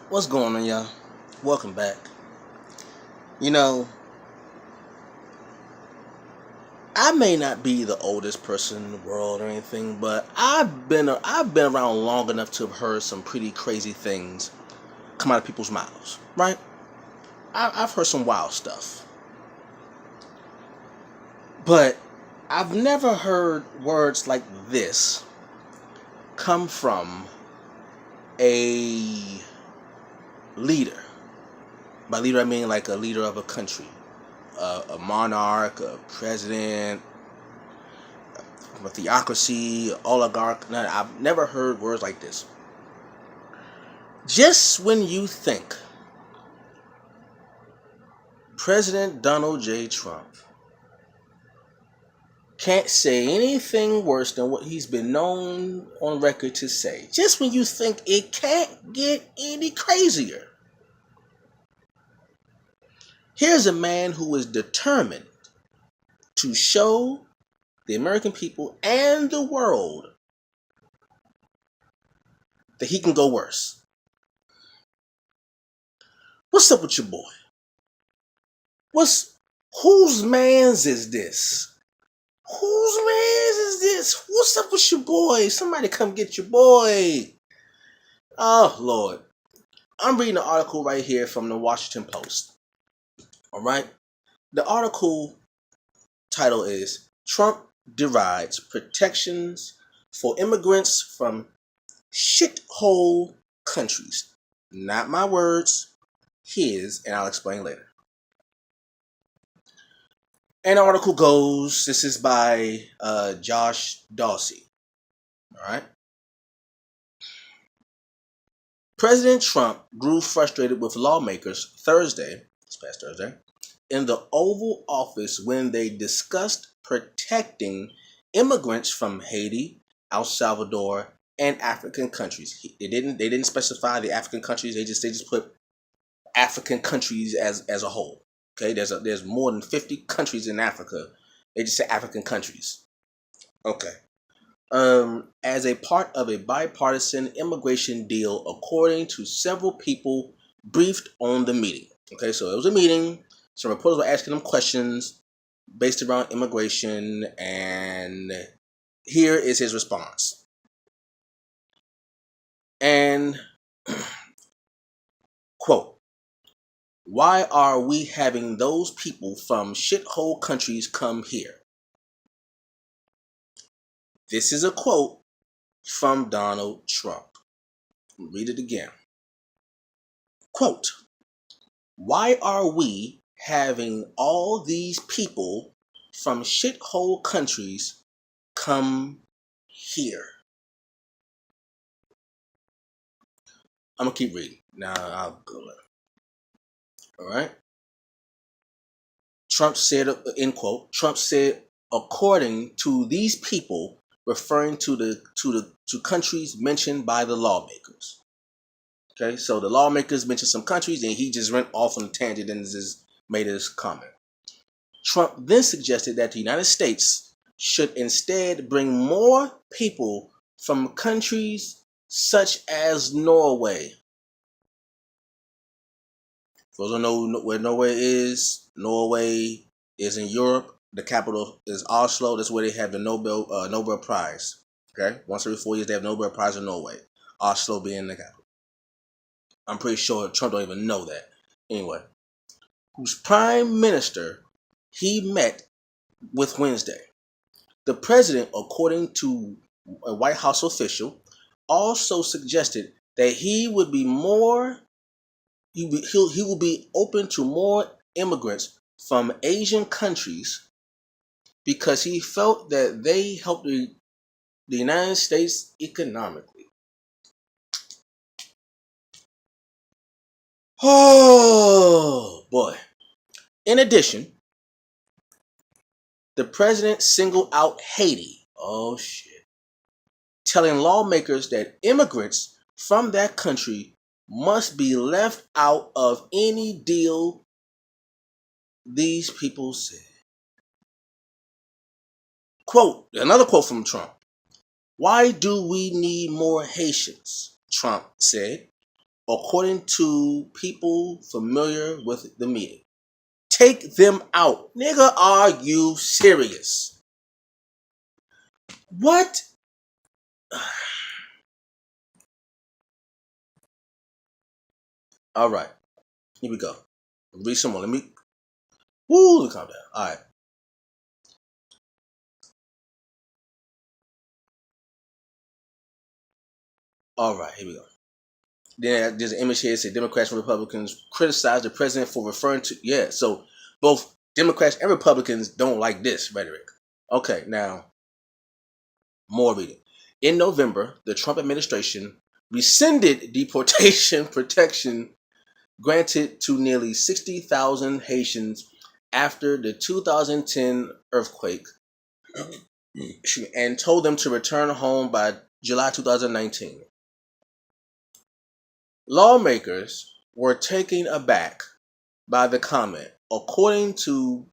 What's going on, y'all? Welcome back. You know, I may not be the oldest person in the world or anything, but I've been around long enough to have heard some pretty crazy things come out of people's mouths, right? I've heard some wild stuff, but I've never heard words like this come from a leader. By leader, I mean like a leader of a country, a monarch, a president, a theocracy, oligarch. No, I've never heard words like this. Just when you think President Donald J. Trump can't say anything worse than what he's been known on record to say, just when you think it can't get any crazier, here's a man who is determined to show the American people and the world that he can go worse. What's up with your boy? Whose man's is this? Whose man's is this? What's up with your boy? Somebody come get your boy. Oh, Lord. I'm reading an article right here from the Washington Post. All right? The article title is Trump Derides Protections for Immigrants from Shithole Countries. Not my words, his, and I'll explain later. And the article goes, this is by Josh Dawsey. All right? President Trump grew frustrated with lawmakers this past Thursday, in the Oval Office when they discussed protecting immigrants from Haiti, El Salvador, and African countries. They didn't specify the African countries. They just put African countries as a whole. Okay, there's more than 50 countries in Africa. They just say African countries. Okay. As a part of a bipartisan immigration deal, according to several people briefed on the meeting. Okay, so it was a meeting. Some reporters were asking them questions based around immigration, and here is his response. And, quote, why are we having those people from shithole countries come here? This is a quote from Donald Trump. Read it again. Quote, why are we having all these people from shithole countries come here? I'm going to keep reading. Now I'll go there. All right. Trump said, end quote, Trump said, according to these people, referring to countries mentioned by the lawmakers. Okay, so the lawmakers mentioned some countries, and he just went off on a tangent and just made his comment. Trump then suggested that the United States should instead bring more people from countries such as Norway. For those who know where Norway is in Europe. The capital is Oslo. That's where they have the Nobel Prize. Okay, once every 4 years they have Nobel Prize in Norway. Oslo being the capital. I'm pretty sure Trump don't even know that. Anyway, whose prime minister he met with Wednesday. The president, according to a White House official, also suggested that he will be open to more immigrants from Asian countries because he felt that they helped the United States economically. Oh boy. In addition, the president singled out Haiti. Oh shit. Telling lawmakers that immigrants from that country must be left out of any deal, these people said. Quote, another quote from Trump. Why do we need more Haitians? Trump said. according to people familiar with the meeting. Take them out. Nigga, are you serious? What? All right. Here we go. Read some more. Let me calm down. All right. All right, here we go. Then there's an image here that says Democrats and Republicans criticize the president for referring to, yeah, so both Democrats and Republicans don't like this rhetoric. Okay, now, more reading. In November, the Trump administration rescinded deportation protection granted to nearly 60,000 Haitians after the 2010 earthquake and told them to return home by July 2019. Lawmakers were taken aback by the comment, according to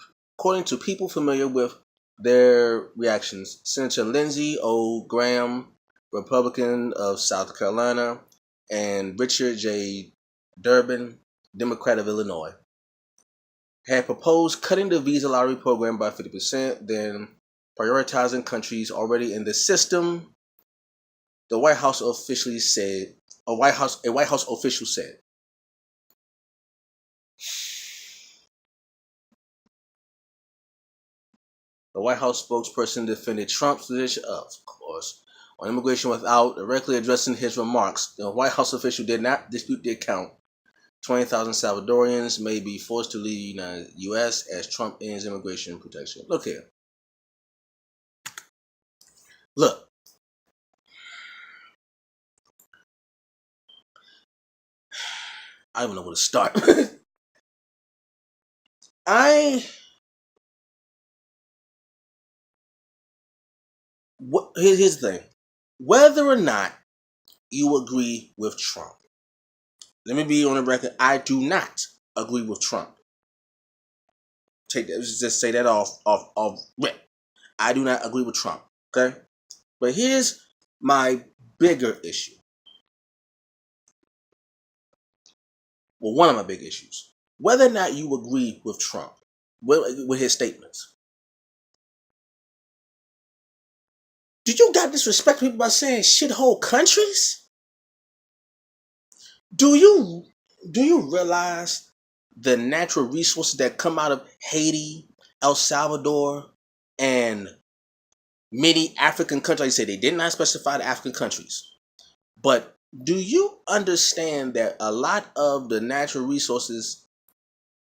people familiar with their reactions. Senator Lindsey O. Graham, Republican of South Carolina, and Richard J. Durbin, Democrat of Illinois, had proposed cutting the visa lottery program by 50%, then prioritizing countries already in the system. The White House officially said. A White House official said. The White House spokesperson defended Trump's position, of course, on immigration without directly addressing his remarks. The White House official did not dispute the account. 20,000 Salvadorians may be forced to leave the U.S. as Trump ends immigration protection. Look here. Look. I don't know where to start. Here's the thing. Whether or not you agree with Trump, let me be on the record. I do not agree with Trump. Just say that off rip. I do not agree with Trump. Okay, but here's my bigger issue. Well, one of my big issues. Whether or not you agree with Trump, with his statements. Did you got disrespect people by saying shithole countries? Do you realize the natural resources that come out of Haiti, El Salvador, and many African countries? Like I said, they did not specify the African countries. But do you understand that a lot of the natural resources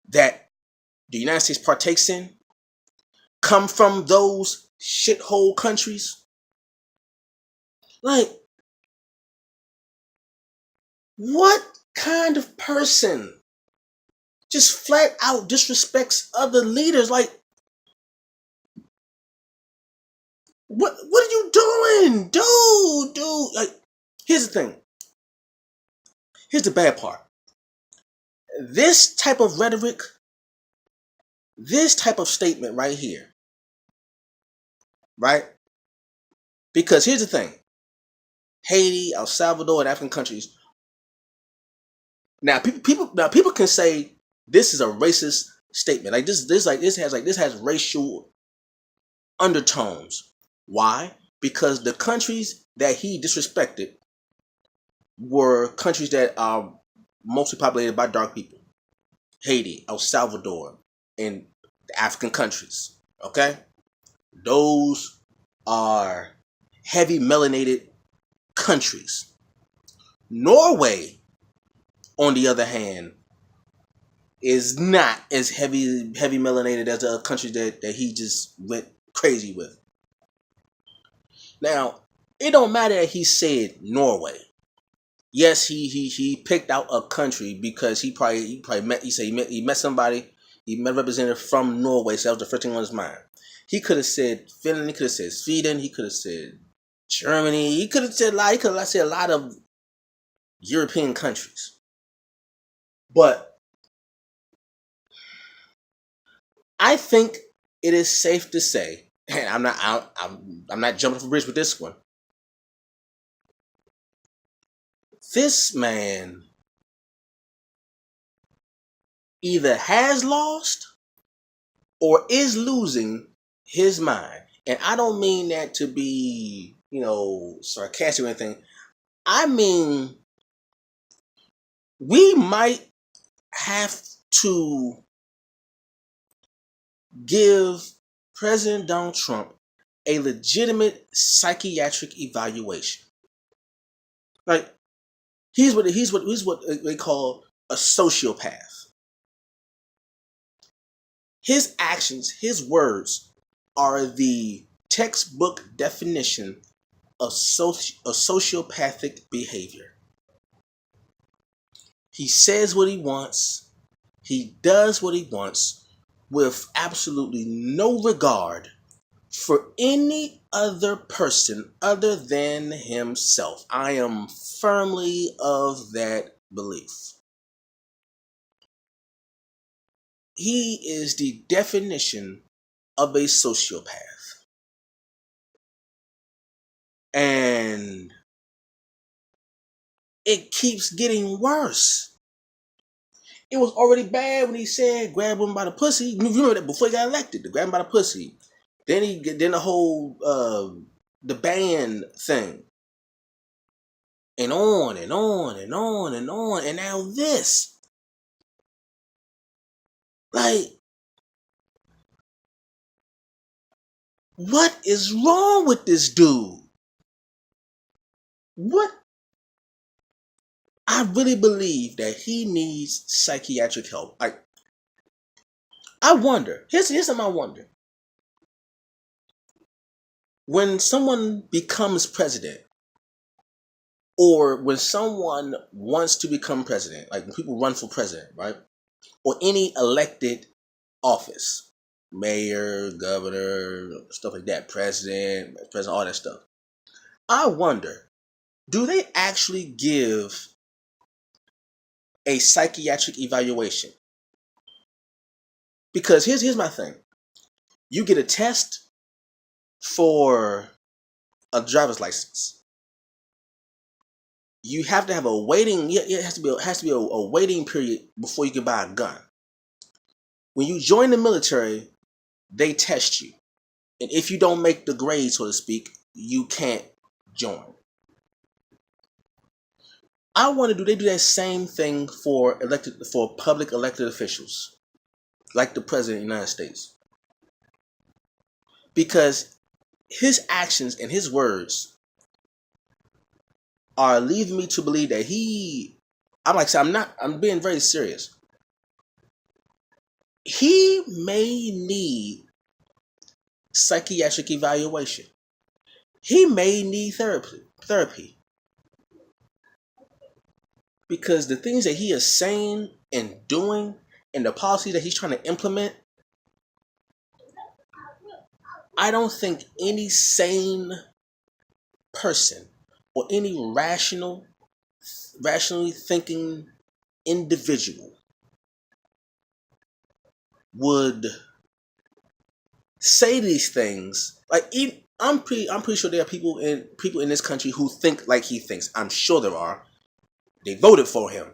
that the United States partakes in come from those shithole countries? Like, what kind of person just flat out disrespects other leaders? Like, what are you doing? Dude. Like, here's the thing. Here's the bad part. This type of rhetoric, this type of statement right here, right? Because here's the thing. Haiti, El Salvador, and African countries. Now, people can say this is a racist statement. Like this has racial undertones. Why? Because the countries that he disrespected were countries that are mostly populated by dark people. Haiti, El Salvador, and the African countries. Okay? Those are heavy melanated countries. Norway, on the other hand, is not as heavy melanated as the countries that he just went crazy with. Now, it don't matter that he said Norway. Yes, he picked out a country because he probably met somebody, he met a representative from Norway, so that was the first thing on his mind. He could have said Finland, he could have said Sweden, he could have said Germany, he could have said a lot of European countries. But I think it is safe to say, and I'm not jumping off a bridge with this one. This man either has lost or is losing his mind. And I don't mean that to be, sarcastic or anything. I mean, we might have to give President Donald Trump a legitimate psychiatric evaluation. Like, he's what they call a sociopath. His actions, his words, are the textbook definition of sociopathic behavior. He says what he wants. He does what he wants with absolutely no regard for any other person other than himself. I am firmly of that belief. He is the definition of a sociopath. And it keeps getting worse. It was already bad when he said grab him by the pussy. You remember that before he got elected, to grab him by the pussy. Then the whole the ban thing. And on and on and on and on. And now this. Like, what is wrong with this dude? What? I really believe that he needs psychiatric help. I wonder. Here's something I wonder. When someone becomes president, or when someone wants to become president, like when people run for president, right? Or any elected office, mayor, governor, stuff like that, president, all that stuff. I wonder, do they actually give a psychiatric evaluation? Because here's my thing. You get a test for a driver's license. You have to have a waiting. It has to be a waiting period before you can buy a gun. When you join the military, they test you, and if you don't make the grade, so to speak, you can't join. I wonder, do they do that same thing for public elected officials, like the president of the United States? Because his actions and his words are leaving me to believe that I'm being very serious. He may need psychiatric evaluation. He may need therapy. Because the things that he is saying and doing and the policy that he's trying to implement, I don't think any sane person or any rationally thinking individual would say these things. Like, I'm pretty sure there are people in this country who think like he thinks. I'm sure there are. They voted for him.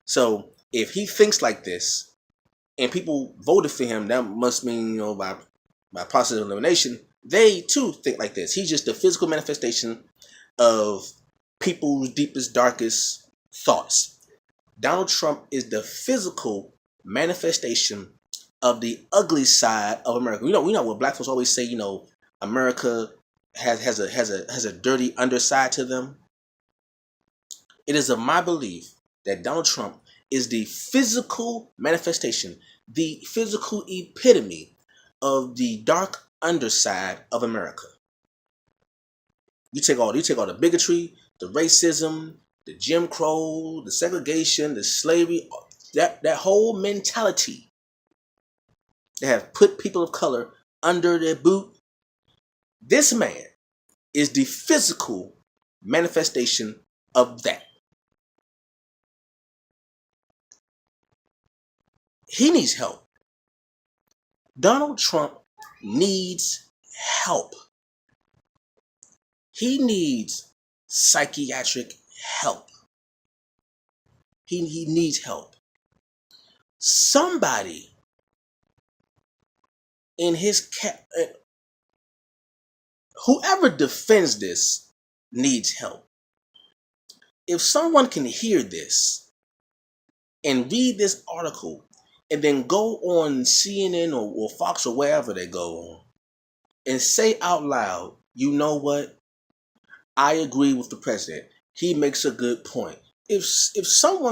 So if he thinks like this and people voted for him, that must mean, by process of elimination, they too think like this. He's just the physical manifestation of people's deepest, darkest thoughts. Donald Trump is the physical manifestation of the ugly side of America. We know what black folks always say, America has a dirty underside to them. It is of my belief that Donald Trump is the physical manifestation, the physical epitome of the dark underside of America. You take all the bigotry, the racism, the Jim Crow, the segregation, the slavery, that whole mentality that have put people of color under their boot. This man is the physical manifestation of that. He needs help. Donald Trump needs help. He needs psychiatric help. He needs help. Somebody in his whoever defends this needs help. If someone can hear this and read this article and then go on CNN or Fox or wherever they go on and say out loud, you know what? I agree with the president. He makes a good point. If someone